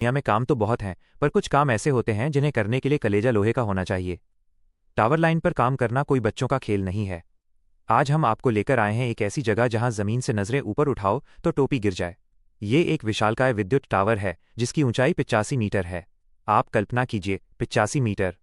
दुनिया में काम तो बहुत हैं, पर कुछ काम ऐसे होते हैं जिन्हें करने के लिए कलेजा लोहे का होना चाहिए। टावर लाइन पर काम करना कोई बच्चों का खेल नहीं है। आज हम आपको लेकर आए हैं एक ऐसी जगह जहां जमीन से नजरें ऊपर उठाओ तो टोपी गिर जाए। ये एक विशालकाय विद्युत टावर है जिसकी ऊंचाई 85 मीटर है। आप कल्पना कीजिए, 85 मीटर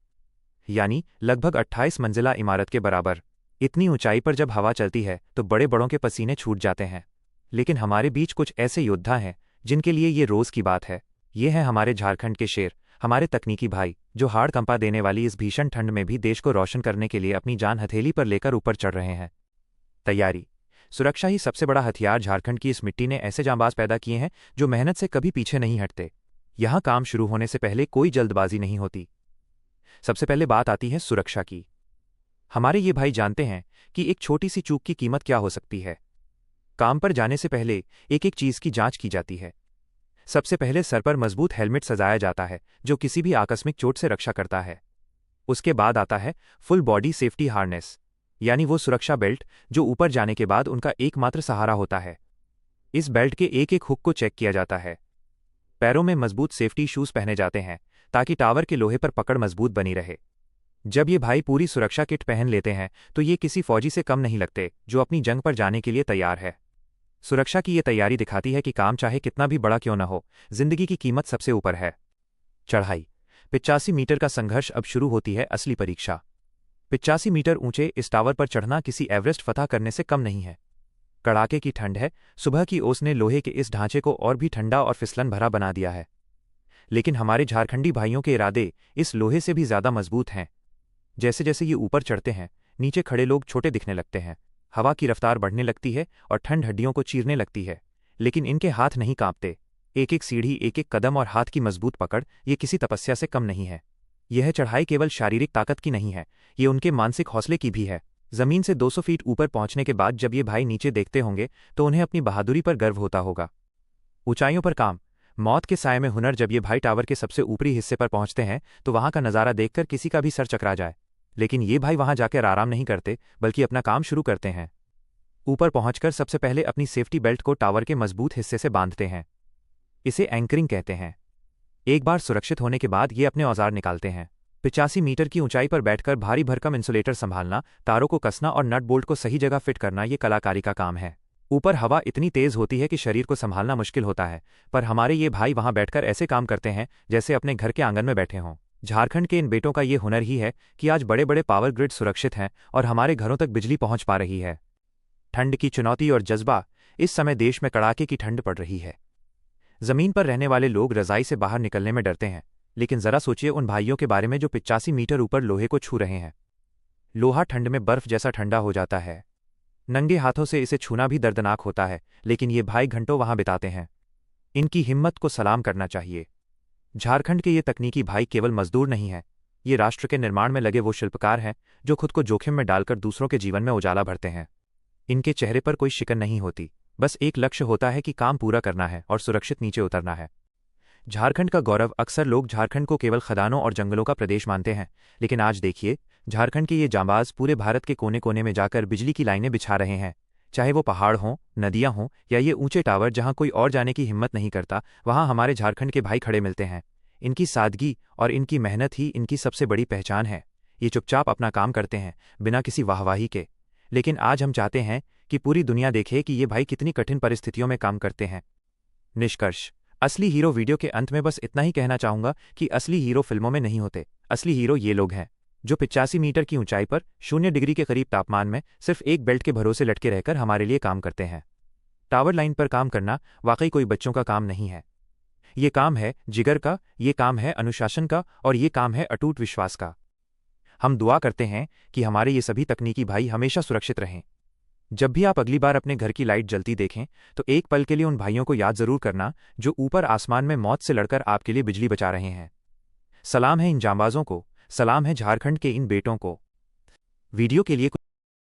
यानी लगभग 28 मंजिला इमारत के बराबर। इतनी ऊंचाई पर जब हवा चलती है तो बड़े बड़ों के पसीने छूट जाते हैं। लेकिन हमारे बीच कुछ ऐसे योद्धा हैं जिनके लिए ये रोज की बात है। ये हैं हमारे झारखंड के शेर, हमारे तकनीकी भाई, जो हाड़ कंपा देने वाली इस भीषण ठंड में भी देश को रोशन करने के लिए अपनी जान हथेली पर लेकर ऊपर चढ़ रहे हैं। तैयारी, सुरक्षा ही सबसे बड़ा हथियार। झारखंड की इस मिट्टी ने ऐसे जांबाज पैदा किए हैं जो मेहनत से कभी पीछे नहीं हटते। यहां काम शुरू होने से पहले कोई जल्दबाजी नहीं होती। सबसे पहले बात आती है सुरक्षा की। हमारे ये भाई जानते हैं कि एक छोटी सी चूक की कीमत क्या हो सकती है। काम पर जाने से पहले एक एक चीज की जांच की जाती है। सबसे पहले सर पर मजबूत हेलमेट सजाया जाता है जो किसी भी आकस्मिक चोट से रक्षा करता है। उसके बाद आता है फुल बॉडी सेफ्टी हार्नेस, यानी वो सुरक्षा बेल्ट जो ऊपर जाने के बाद उनका एकमात्र सहारा होता है। इस बेल्ट के एक एक हुक को चेक किया जाता है। पैरों में मजबूत सेफ्टी शूज पहने जाते हैं ताकि टावर के लोहे पर पकड़ मजबूत बनी रहे। जब ये भाई पूरी सुरक्षा किट पहन लेते हैं तो ये किसी फौजी से कम नहीं लगते जो अपनी जंग पर जाने के लिए तैयार है। सुरक्षा की ये तैयारी दिखाती है कि काम चाहे कितना भी बड़ा क्यों न हो, जिंदगी की कीमत सबसे ऊपर है। चढ़ाई, 85 मीटर का संघर्ष। अब शुरू होती है असली परीक्षा। 85 मीटर ऊंचे इस टावर पर चढ़ना किसी एवरेस्ट फतह करने से कम नहीं है। कड़ाके की ठंड है, सुबह की ओस ने लोहे के इस ढांचे को और भी ठंडा और फिसलन भरा बना दिया है। लेकिन हमारे झारखंडी भाइयों के इरादे इस लोहे से भी ज्यादा मजबूत हैं। जैसे जैसे ये ऊपर चढ़ते हैं, नीचे खड़े लोग छोटे दिखने लगते हैं। हवा की रफ्तार बढ़ने लगती है और ठंड हड्डियों को चीरने लगती है, लेकिन इनके हाथ नहीं कांपते। एक एक सीढ़ी, एक एक कदम और हाथ की मजबूत पकड़, ये किसी तपस्या से कम नहीं है। यह चढ़ाई केवल शारीरिक ताकत की नहीं है, ये उनके मानसिक हौसले की भी है। जमीन से 200 फीट ऊपर पहुंचने के बाद जब ये भाई नीचे देखते होंगे तो उन्हें अपनी बहादुरी पर गर्व होता होगा। ऊंचाइयों पर काम, मौत के साए में हुनर। जब ये भाई टावर के सबसे ऊपरी हिस्से पर पहुंचते हैं तो वहां का नजारा देखकर किसी का भी सर चकरा जाए। लेकिन ये भाई वहां जाकर आराम नहीं करते, बल्कि अपना काम शुरू करते हैं। ऊपर पहुंचकर सबसे पहले अपनी सेफ्टी बेल्ट को टावर के मजबूत हिस्से से बांधते हैं। इसे एंकरिंग कहते हैं। एक बार सुरक्षित होने के बाद ये अपने औजार निकालते हैं। 85 मीटर की ऊंचाई पर बैठकर भारी भरकम इंसुलेटर संभालना, तारों को कसना और नट बोल्ट को सही जगह फिट करना, ये कलाकारी का काम है। ऊपर हवा इतनी तेज होती है कि शरीर को संभालना मुश्किल होता है, पर हमारे ये भाई वहां बैठकर ऐसे काम करते हैं जैसे अपने घर के आंगन में बैठे हों। झारखंड के इन बेटों का ये हुनर ही है कि आज बड़े बड़े पावर ग्रिड सुरक्षित हैं और हमारे घरों तक बिजली पहुंच पा रही है। ठंड की चुनौती और जज्बा, इस समय देश में कड़ाके की ठंड पड़ रही है। जमीन पर रहने वाले लोग रजाई से बाहर निकलने में डरते हैं, लेकिन जरा सोचिए उन भाइयों के बारे में जो 85 मीटर ऊपर लोहे को छू रहे हैं। लोहा ठंड में बर्फ जैसा ठंडा हो जाता है। नंगे हाथों से इसे छूना भी दर्दनाक होता है, लेकिन ये भाई घंटों वहां बिताते हैं। इनकी हिम्मत को सलाम करना चाहिए। झारखंड के ये तकनीकी भाई केवल मजदूर नहीं हैं, ये राष्ट्र के निर्माण में लगे वो शिल्पकार हैं जो खुद को जोखिम में डालकर दूसरों के जीवन में उजाला भरते हैं। इनके चेहरे पर कोई शिकन नहीं होती, बस एक लक्ष्य होता है कि काम पूरा करना है और सुरक्षित नीचे उतरना है। झारखंड का गौरव। अक्सर लोग झारखंड को केवल खदानों और जंगलों का प्रदेश मानते हैं, लेकिन आज देखिए, झारखंड के ये जांबाज पूरे भारत के कोने कोने में जाकर बिजली की लाइनें बिछा रहे हैं। चाहे वो पहाड़ हों, नदियां हों या ये ऊंचे टावर जहां कोई और जाने की हिम्मत नहीं करता, वहां हमारे झारखंड के भाई खड़े मिलते हैं। इनकी सादगी और इनकी मेहनत ही इनकी सबसे बड़ी पहचान है। ये चुपचाप अपना काम करते हैं, बिना किसी वाहवाही के। लेकिन आज हम चाहते हैं कि पूरी दुनिया देखे कि ये भाई कितनी कठिन परिस्थितियों में काम करते हैं। निष्कर्ष, असली हीरो। वीडियो के अंत में बस इतना ही कहना चाहूंगा कि असली हीरो फिल्मों में नहीं होते। असली हीरो ये लोग हैं जो 85 मीटर की ऊंचाई पर 0 डिग्री के करीब तापमान में सिर्फ एक बेल्ट के भरोसे लटके रहकर हमारे लिए काम करते हैं। टावर लाइन पर काम करना वाकई कोई बच्चों का काम नहीं है। ये काम है जिगर का, ये काम है अनुशासन का और ये काम है अटूट विश्वास का। हम दुआ करते हैं कि हमारे ये सभी तकनीकी भाई हमेशा सुरक्षित रहें। जब भी आप अगली बार अपने घर की लाइट जलती देखें तो एक पल के लिए उन भाइयों को याद जरूर करना जो ऊपर आसमान में मौत से लड़कर आपके लिए बिजली बचा रहे हैं। सलाम है इन जांबाजों को, सलाम है झारखंड के इन बेटों को। वीडियो के लिए